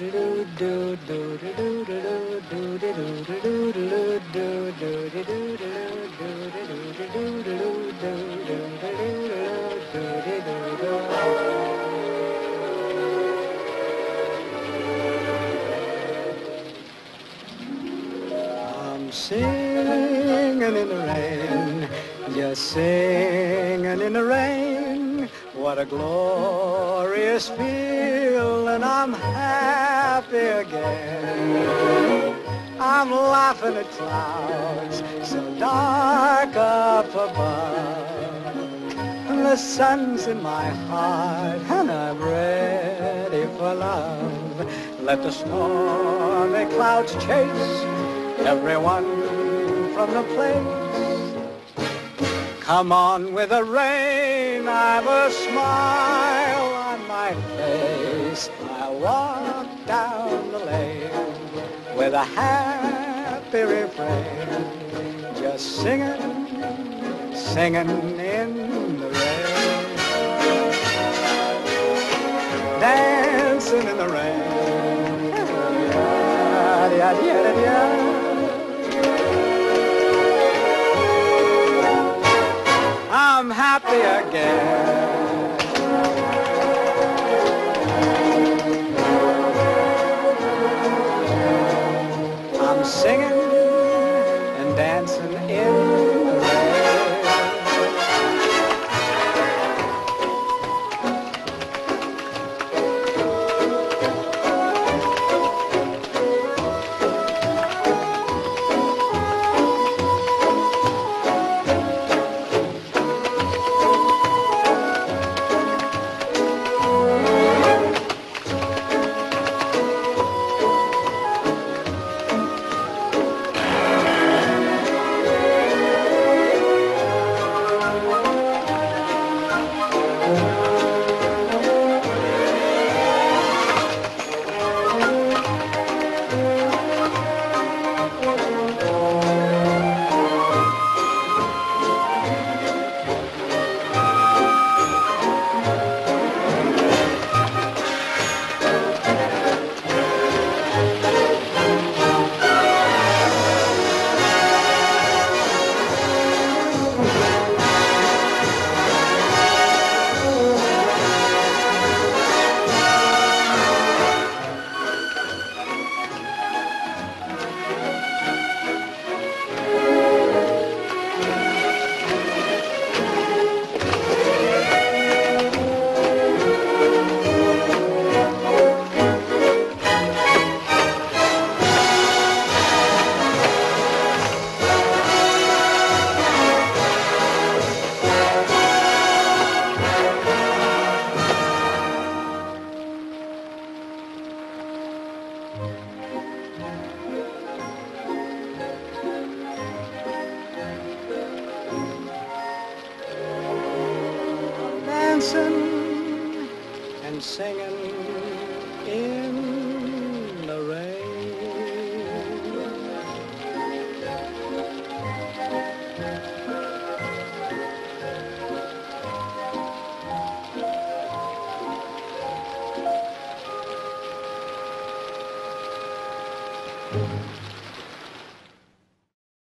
I'm singing in the rain, just singing in the rain. What a glorious feeling, I'm happy again. I'm laughing at clouds so dark up above. And the sun's in my heart and I'm ready for love. Let the stormy clouds chase everyone from the place. Come on with the rain, I've a smile on my face. I walk down the lane with a happy refrain, just singing, singing in the rain, dancing in the rain. I'm happy again. I'm singing and dancing in the rain. Dancing and singing in the rain.